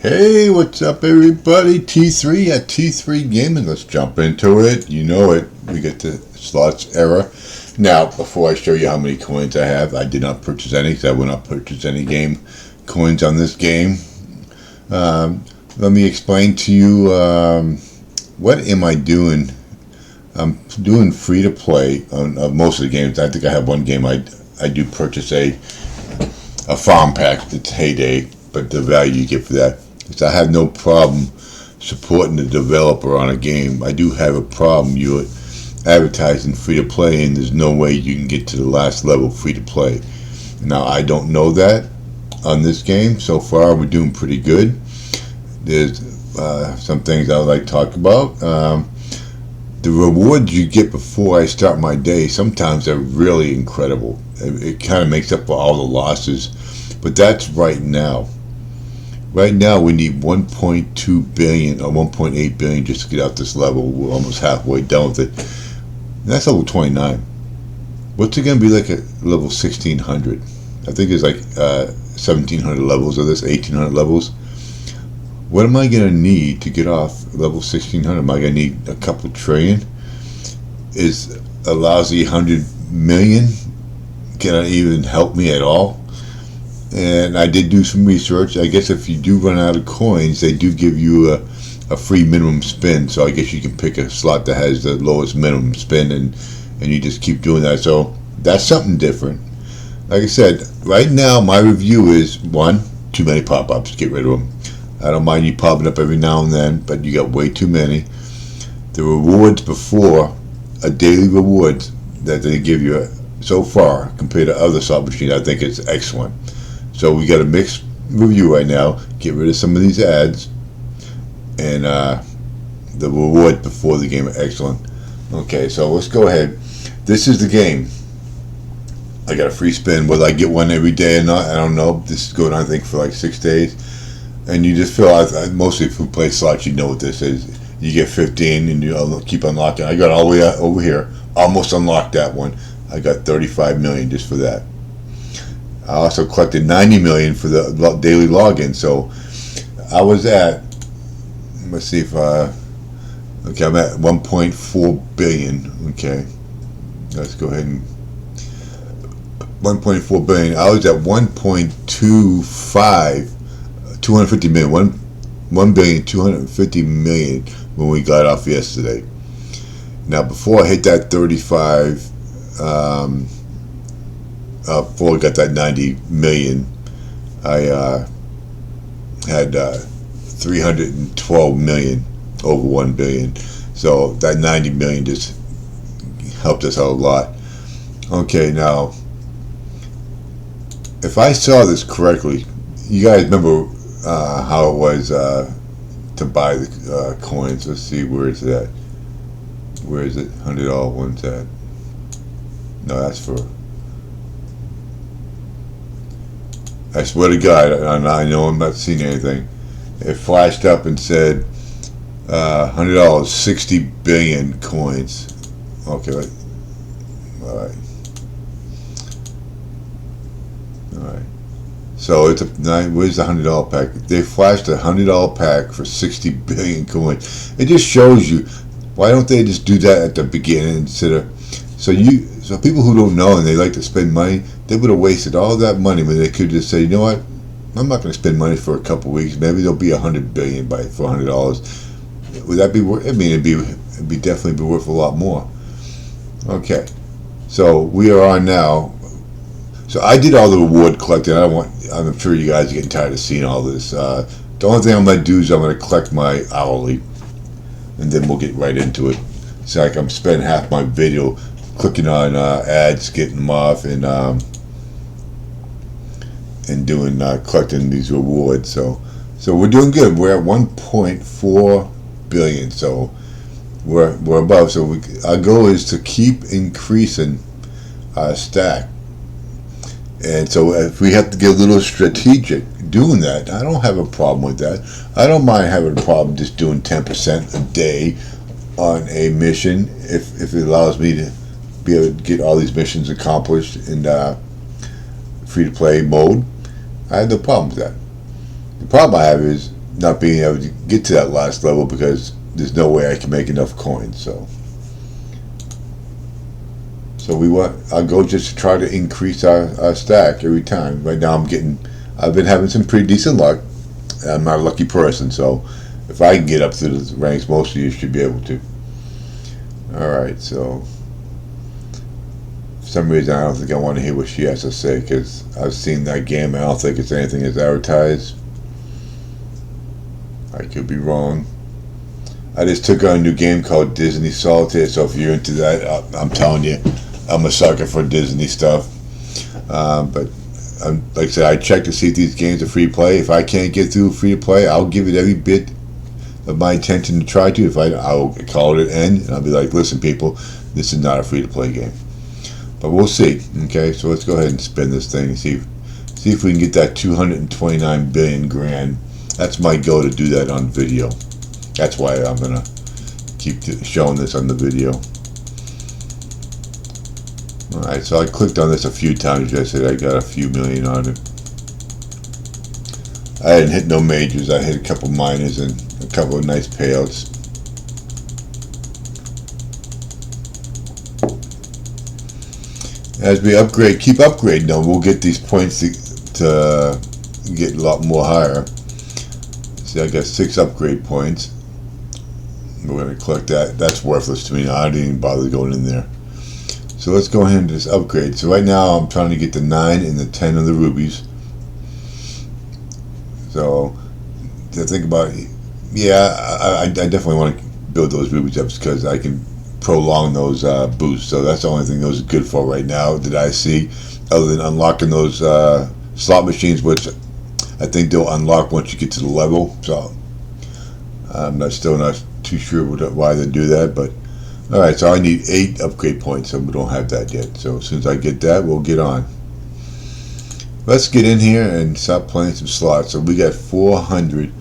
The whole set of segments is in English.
Hey, what's up, everybody? T3 at T3 Gaming. Let's jump into it. You know it. We get the slots era. Now, before I show you how many coins I have, I did not purchase any because I will not purchase any game coins on this game. Let me explain to you what am I doing. I'm doing free to play on most of the games. I think I have one game I do purchase a farm pack. It's Heyday, but the value you get for that. So I have no problem supporting the developer on a game. I do have a problem you're advertising free to play and there's no way you can get to the last level free to play. Now I don't know that on this game. So far we're doing pretty good. There's some things I would like to talk about. The rewards you get before I start my day sometimes are really incredible. It kind of makes up for all the losses, but that's right now. Right now we need 1.2 billion or 1.8 billion just to get out this level. We're almost halfway done with it. And that's level 29. What's it going to be like at level 1600? I think there's like 1700 levels of this, 1800 levels. What am I going to need to get off level 1600? Am I going to need a couple trillion? Is a lousy 100 million going to even help me at all? And I did do some research. I guess if you do run out of coins, they do give you a free minimum spin. So I guess you can pick a slot that has the lowest minimum spin, and you just keep doing that. So that's something different. Like I said, right now my review is, one, too many pop-ups. Get rid of them. I don't mind you popping up every now and then, but you got way too many. The rewards before, a daily rewards that they give you so far compared to other slot machines, I think it's excellent. So we got a mixed review right now. Get rid of some of these ads, and the reward before the game are excellent. Okay, so let's go ahead. This is the game. I got a free spin. Whether I get one every day or not, I don't know. This is going on, I think, for like 6 days. And you just feel, mostly if you play slots, you know what this is. You get 15 and you keep unlocking. I got all the way over here. Almost unlocked that one. I got 35 million just for that. I also collected 90 million for the daily login. So I was at, let's see if okay, I'm at 1.4 billion. Okay, let's go ahead and 1.4 billion. I was at 1.25 250 million, 1,250 million when we got off yesterday. Now before I hit that 35, before I got that 90 million, I had 312 million over 1 billion. So that 90 million just helped us out a lot. Okay, now if I saw this correctly, you guys remember how it was to buy the coins. Let's see, where is that? Where is it? $100 one's at? No, that's for. I swear to God, I know I'm not seeing anything. It flashed up and said $100, 60 billion coins. Okay, all right. So it's where's the $100 pack? They flashed a $100 pack for 60 billion coins. It just shows you, why don't they just do that at the beginning instead of, so people who don't know and they like to spend money, they would have wasted all that money when they could just say, you know what, I'm not going to spend money for a couple weeks. Maybe there'll be 100 billion for $100. Would that be worth? I mean, it'd be definitely be worth a lot more. Okay, so we are on now. So I did all the reward collecting. I'm sure you guys are getting tired of seeing all this. The only thing I'm going to do is I'm going to collect my hourly, and then we'll get right into it. It's like I'm spending half my video clicking on ads, getting them off, and doing collecting these rewards. So we're doing good. We're at 1.4 billion. So we're above. So our goal is to keep increasing our stack. And so if we have to get a little strategic doing that, I don't have a problem with that. I don't mind having a problem just doing 10% a day on a mission if it allows me to be able to get all these missions accomplished in free-to-play mode. I have no problem with that. The problem I have is not being able to get to that last level because there's no way I can make enough coins. So I'll go just to try to increase our stack every time. Right now I've been having some pretty decent luck. I'm not a lucky person, so if I can get up to the ranks, most of you should be able to. Alright, so for some reason I don't think I want to hear what she has to say, because I've seen that game. I don't think it's anything that's advertised. I could be wrong. I just took on a new game called Disney Solitaire, so if you're into that, I'm telling you, I'm a sucker for Disney stuff. But like I said, I check to see if these games are free to play. If I can't get through free to play, I'll give it every bit of my intention to try to. If I'll call it an end, and I'll be like, listen, people, this is not a free to play game. But we'll see. Okay, so let's go ahead and spin this thing and see if we can get that 229 billion grand. That's my goal, to do that on video. That's why I'm gonna keep showing this on the video. Alright, so I clicked on this a few times yesterday. I got a few million on it. I hadn't hit no majors. I hit a couple minors and a couple of nice payouts. As we upgrade, keep upgrading though, we'll get these points to get a lot more higher. See, I got 6 upgrade points. We're going to collect that. That's worthless to me now. I didn't even bother going in there. So let's go ahead and just upgrade. So right now I'm trying to get the 9 and the 10 of the rubies. So to think about it, yeah, I definitely want to build those rubies up because I can prolong those boosts. So that's the only thing those are good for right now that I see, other than unlocking those slot machines, which I think they'll unlock once you get to the level. So I'm still not too sure why they do that, but alright, so I need 8 upgrade points, and we don't have that yet. So as soon as I get that, we'll get on. Let's get in here and start playing some slots. So we got 400.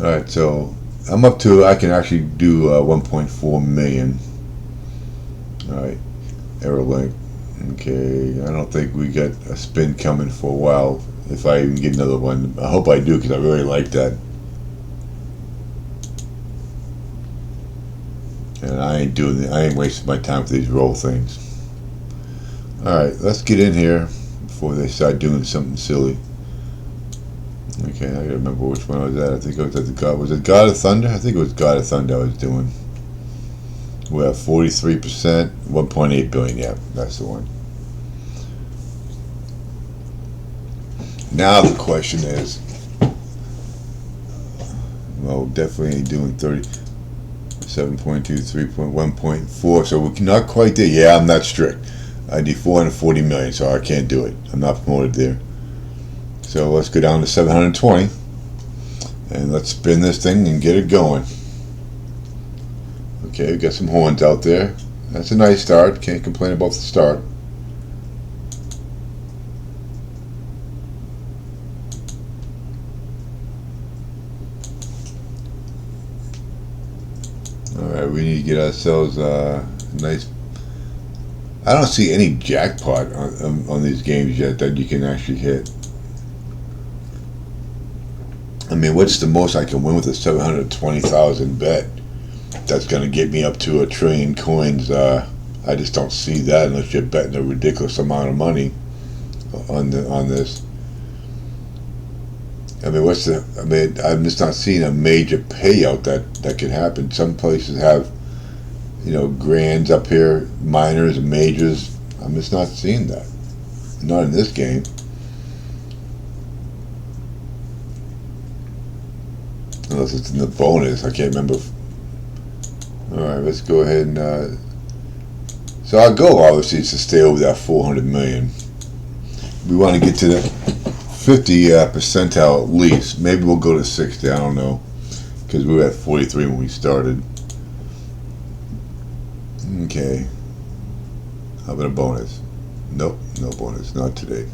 Alright, so I'm up to, I can actually do 1.4 million. Alright, error link. Okay, I don't think we got a spin coming for a while, if I even get another one. I hope I do, because I really like that. And I ain't wasting my time with these roll things. Alright, let's get in here before they start doing something silly. Okay, I gotta remember which one I was at. I think I was at was it God of Thunder? I think it was God of Thunder I was doing. We have 43%, 1.8 billion, yeah, that's the one. Now the question is, well, definitely ain't doing 7.2, 3.1.4, so we're not quite there. Yeah, I'm not strict. I need 440 million, so I can't do it. I'm not promoted there. So let's go down to 720, and let's spin this thing and get it going. Okay, we got some horns out there. That's a nice start. Can't complain about the start. Alright, we need to get ourselves a nice... I don't see any jackpot on these games yet that you can actually hit. I mean, what's the most I can win with a 720,000 bet? That's going to get me up to 1 trillion coins. I just don't see that unless you're betting a ridiculous amount of money on this. I mean, I'm just not seeing a major payout that could happen. Some places have, you know, grands up here, minors and majors. I'm just not seeing that. Not in this game. Unless it's in the bonus. I can't remember. Alright, let's go ahead and... so our goal, obviously, is to stay over that 400 million. We want to get to the 50 percentile at least. Maybe we'll go to 60, I don't know. Because we were at 43 when we started. Okay. How about a bonus? Nope, no bonus. Not today.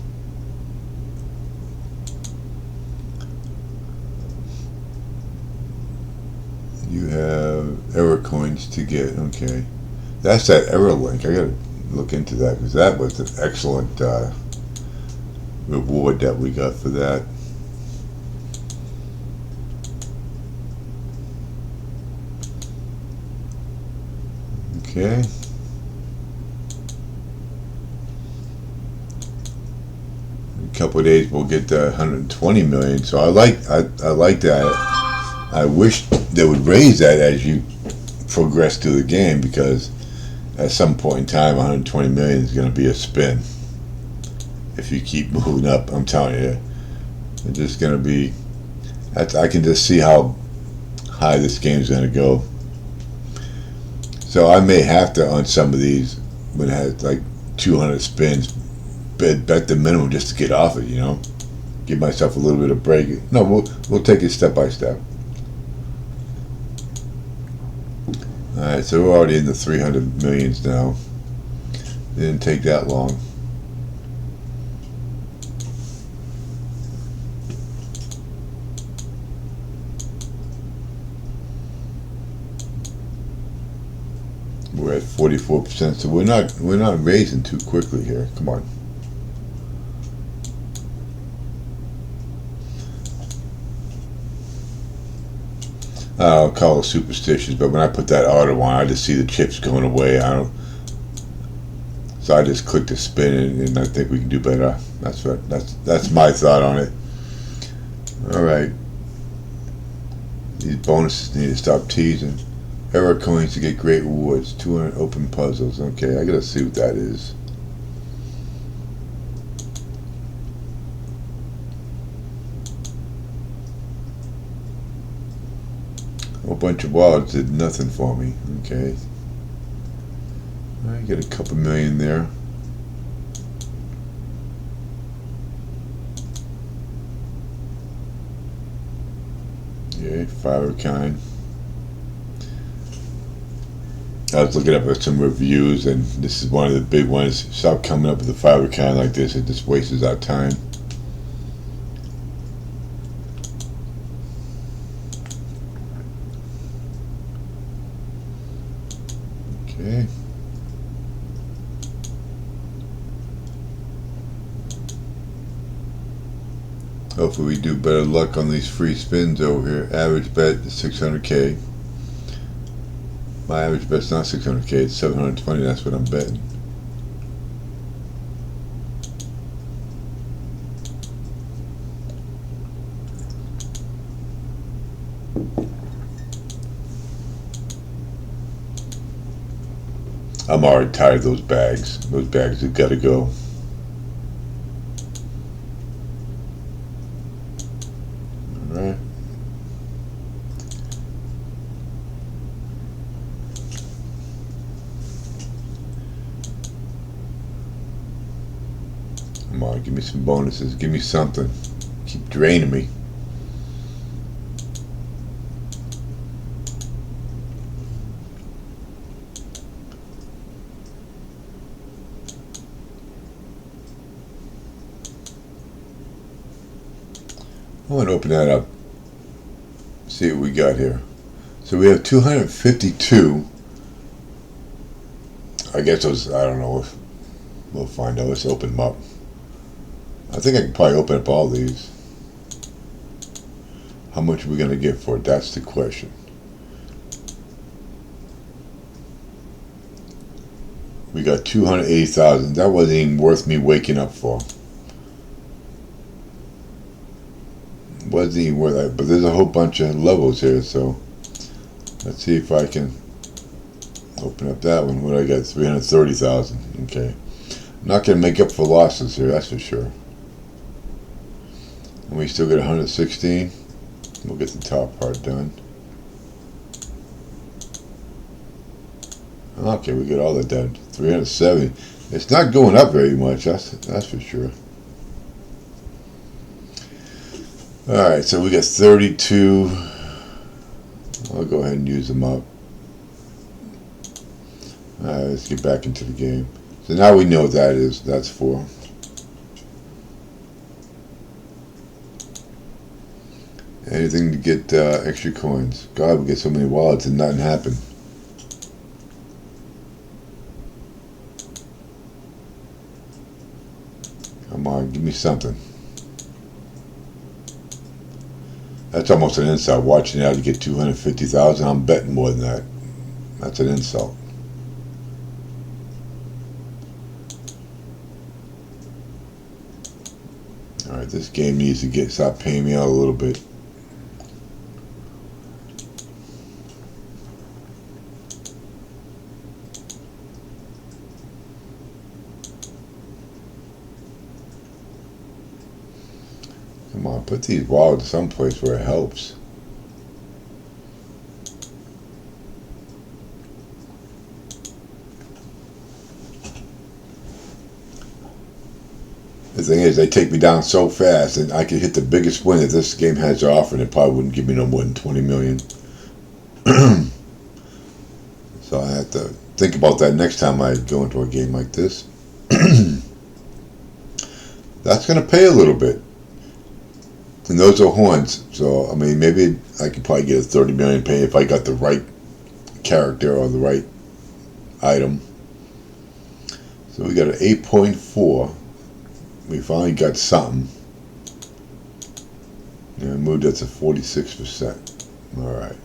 You have error coins to get. Okay. That's that error link. I gotta look into that, because that was an excellent reward that we got for that. Okay. In a couple of days we'll get to 120 million. So I like that. I wish they would raise that as you progress through the game, because at some point in time 120 million is going to be a spin if you keep moving up. I'm telling you, it's just going to be. I can just see how high this game's going to go. So I may have to, on some of these, when it has like 200 spins, bet the minimum just to get off it. Give myself a little bit of break. No, we'll take it step by step. All right, so we're already in the 300 millions now. Didn't take that long. We're at 44%, so we're not raising too quickly here. Come on. I'll call it superstitious, but when I put that auto on, I just see the chips going away. So I just click the spin, and I think we can do better. That's my thought on it. All right. These bonuses need to stop teasing. Error coins to get great rewards. 200 open puzzles. Okay, I gotta see what that is. A whole bunch of wilds did nothing for me. Okay. I get a couple million there. Okay, 5 of a kind. I was looking up at some reviews, and this is one of the big ones. Stop coming up with a 5 of a kind like this. It just wastes our time. Okay. Hopefully we do better luck on these free spins over here. Average bet is 600K. My average bet's not 600K, it's 720, that's what I'm betting. I'm already tired of those bags. Those bags have got to go. Alright. Come on, give me some bonuses. Give me something. Keep draining me. I want to open that up. See what we got here. So we have 252. I guess those, I don't know if we'll find out. Let's open them up. I think I can probably open up all these. How much are we going to get for it? That's the question. We got 280,000. That wasn't even worth me waking up for. Wasn't even worth it. But there's a whole bunch of levels here, so let's see if I can open up that one. What I got? 330,000. Okay. I'm not going to make up for losses here, that's for sure. And we still get 116. We'll get the top part done. Okay, we get all that done. 370. It's not going up very much. That's for sure. All right, so we got 32. I'll go ahead and use them up. All right, let's get back into the game. So now we know what that is. That's for. Anything to get extra coins. God, we get so many wallets and nothing happened. Come on, give me something. That's almost an insult. Watching out to get 250,000. I'm betting more than that. That's an insult. Alright, this game needs to stop paying me out a little bit. Come on, put these wallets someplace where it helps. The thing is, they take me down so fast, and I could hit the biggest win that this game has to offer, and it probably wouldn't give me no more than 20 million. So I have to think about that next time I go into a game like this. That's going to pay a little bit. And those are horns. So, I mean, maybe I could probably get a 30 million pay if I got the right character or the right item. So we got an 8.4. We finally got something. And I moved that to 46%. Alright.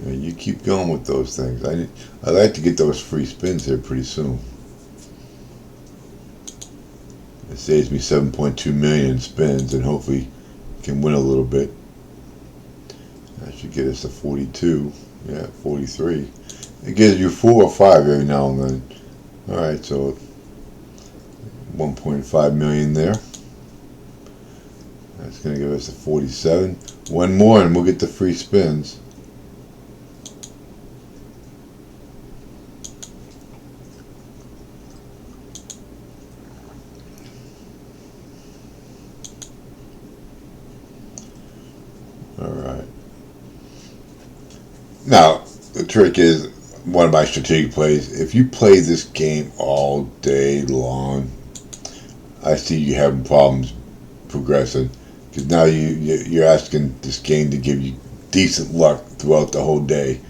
And you keep going with those things. I'd like to get those free spins here pretty soon. It saves me 7.2 million in spins, and hopefully can win a little bit. That should get us to 42. Yeah, 43. It gives you 4 or 5 every now and then. Alright, so 1.5 million there. That's going to give us a 47. One more and we'll get the free spins. Alright. Now, the trick is, one of my strategic plays, if you play this game all day long, I see you having problems progressing. Because now you're asking this game to give you decent luck throughout the whole day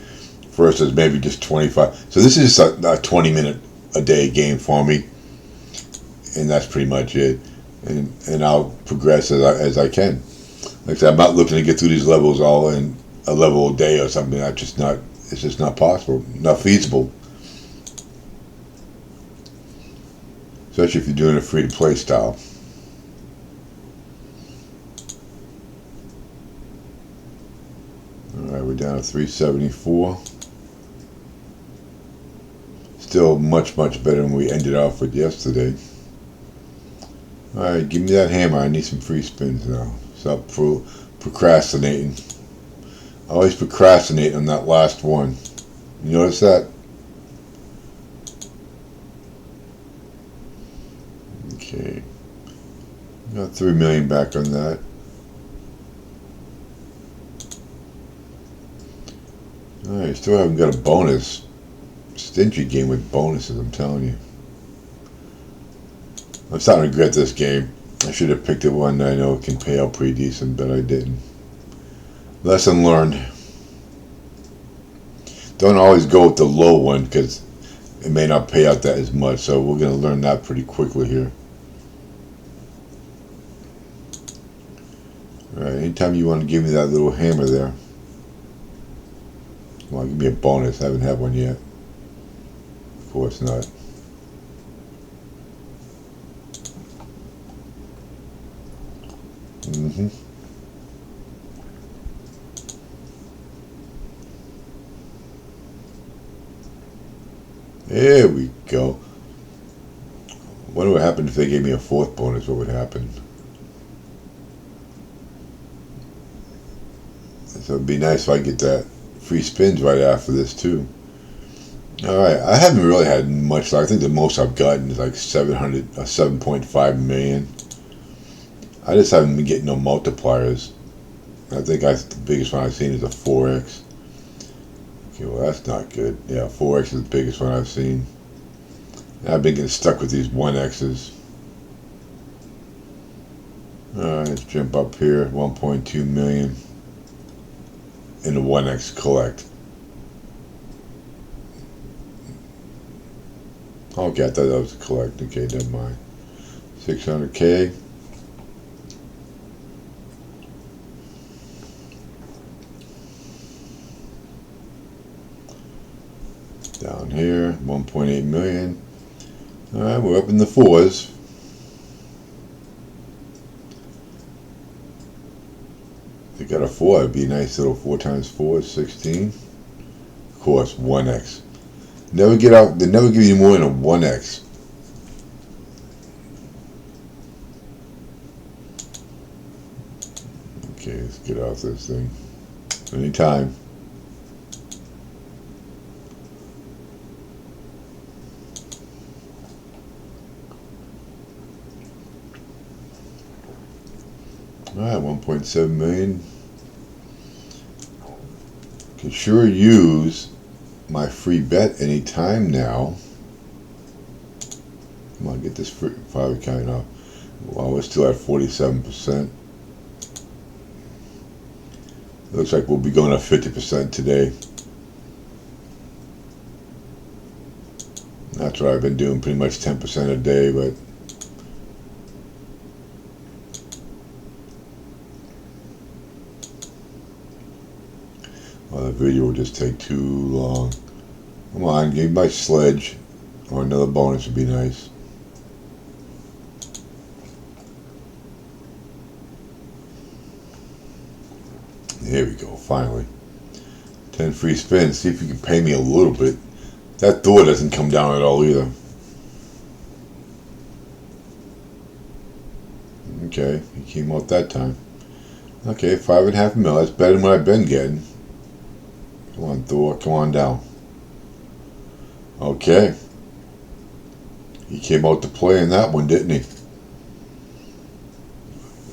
versus maybe just 25. So this is a 20-minute a day game for me. And that's pretty much it. And I'll progress as I can. Like I said, I'm not looking to get through these levels all in a level a day or something. It's just not possible, not feasible. Especially if you're doing a free-to-play style. Alright, we're down to 374. Still much, much better than we ended off with yesterday. Alright, give me that hammer. I need some free spins now. Stop procrastinating. I always procrastinate on that last one. You notice that? Okay. Got 3 million back on that. Alright, still haven't got a bonus. Stingy game with bonuses, I'm telling you. I'm starting to regret this game. I should have picked the one that I know can pay out pretty decent, but I didn't. Lesson learned. Don't always go with the low one because it may not pay out that as much, so we're going to learn that pretty quickly here. Alright, anytime you want to give me that little hammer there. Come on, give me a bonus. I haven't had one yet. Of course not. There we go. Wonder what happened if they gave me a 4th bonus. What would happen? So it'd be nice if I get that free spins right after this too. Alright, I haven't really had much luck. I think the most I've gotten is like 7.5 million. I just haven't been getting no multipliers. I think the biggest one I've seen is a 4x. Okay, well that's not good. Yeah, 4x is the biggest one I've seen. I've been getting stuck with these 1x's. Alright, let's jump up here. 1.2 million. In the 1x collect. Okay, I thought that was a collect. Okay, never mind. 600k. Down here, 1.8 million. All right, we're up in the fours. They got a 4. It'd be a nice little 4 times 4 is 16. Of course, 1x. Never get out. They never give you more than a 1x. Okay, let's get off this thing. Anytime. Alright, 1.7 million. Can sure use my free bet anytime now. Come on, get this free 5 account off. Well, we're still at 47%. Looks like we'll be going up 50% today. That's what I've been doing, pretty much 10% a day, but well, the video will just take too long. Come on, give me my sledge, or another bonus would be nice. Here we go, finally. 10 free spins. See if you can pay me a little bit. That door doesn't come down at all either. Okay, he came out that time. Okay, 5.5 mil. That's better than what I've been getting. Come on, Thor, come on down. Okay. He came out to play in that one, didn't he?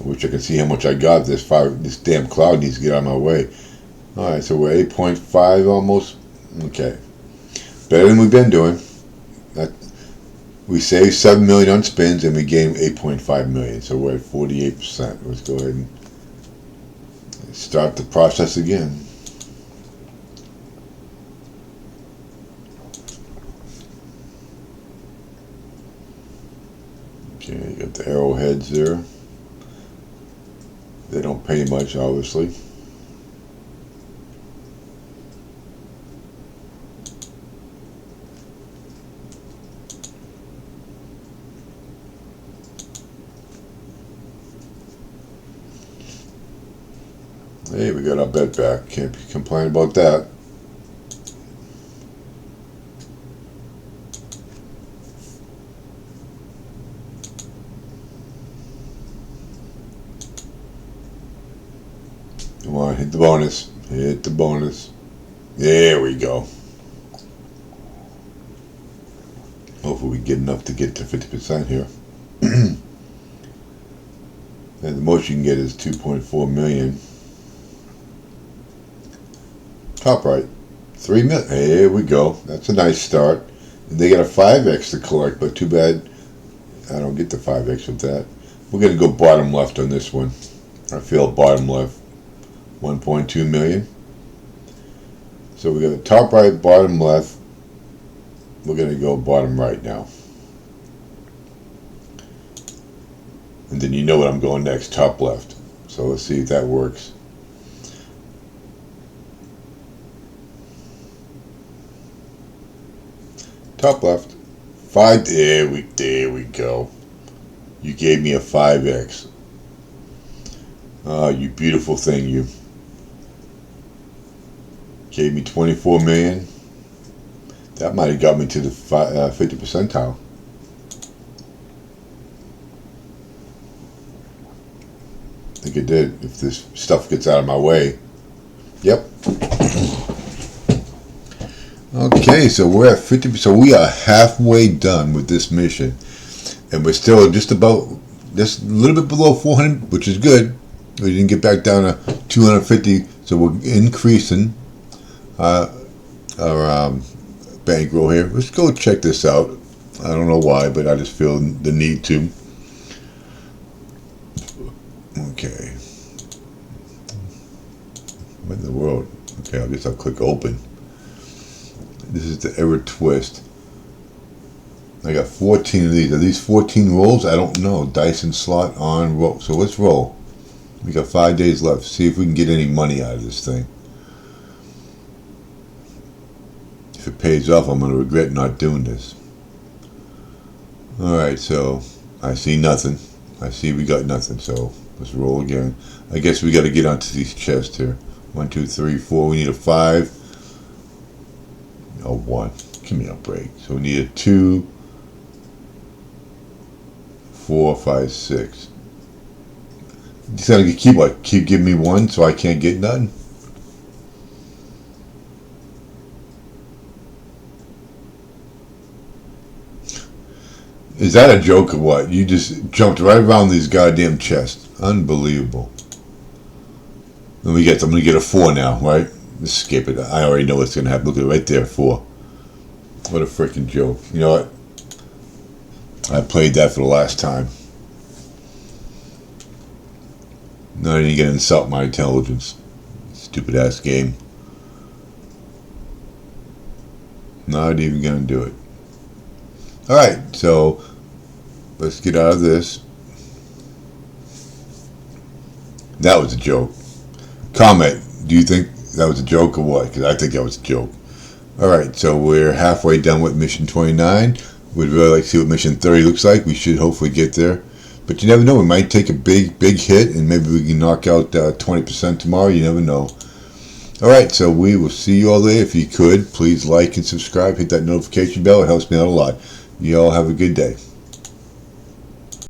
I wish I could see how much I got. This damn cloud needs to get out of my way. Alright, so we're 8.5 almost. Okay. Better than we've been doing. We saved 7 million on spins and we gained 8.5 million. So we're at 48%. Let's go ahead and start the process again. Okay, you got the arrowheads there. They don't pay much, obviously. Hey, we got our bet back. Can't complain about that. Come on, hit the bonus. Hit the bonus. There we go. Hopefully we get enough to get to 50% here. And the most you can get is 2.4 million. Top right. 3 million. Here we go. That's a nice start. And they got a 5x to collect, but too bad I don't get the 5x with that. We're going to go bottom left on this one. I feel bottom left. 1.2 million. So we got the top right, bottom left. We're going to go bottom right now. And then you know what I'm going next, top left. So let's see if that works. Top left. 5. There we go. You gave me a 5x. Oh, you beautiful thing, you. Gave me 24 million. That might have got me to the 50 percentile. I think it did, if this stuff gets out of my way. Yep. Okay, so we're at 50%. So we are halfway done with this mission. And we're still just a little bit below 400, which is good. We didn't get back down to 250, so we're increasing our bankroll here. Let's go check this out. I don't know why, but I just feel the need to. Okay. What in the world? Okay, I guess I'll click open. This is the error twist. I got 14 of these. Are these 14 rolls? I don't know. Dyson slot on roll. So let's roll. We got 5 days left. See if we can get any money out of this thing. if it pays off, I'm going to regret not doing this. Alright, so I see nothing. I see we got nothing, so let's roll again. I guess we got to get onto these chests here. 1, 2, 3, 4. We need a 5. A 1. Give me a break. So we need a 2, 4, 5, 6. Just gotta keep what? Keep giving me 1 so I can't get nothing? Is that a joke or what? You just jumped right around these goddamn chests. Unbelievable. I'm gonna get a 4 now, right? Let's skip it. I already know what's gonna happen. Look at it right there, 4. What a freaking joke. You know what? I played that for the last time. Not even gonna insult my intelligence. Stupid ass game. Not even gonna do it. Alright, so let's get out of this. That was a joke. Comment, do you think that was a joke or what? Because I think that was a joke. Alright, so we're halfway done with mission 29. We'd really like to see what mission 30 looks like. We should hopefully get there. But you never know, we might take a big hit and maybe we can knock out 20% tomorrow. You never know. Alright, so we will see you all there. If you could, please like and subscribe. Hit that notification bell. It helps me out a lot. You all have a good day.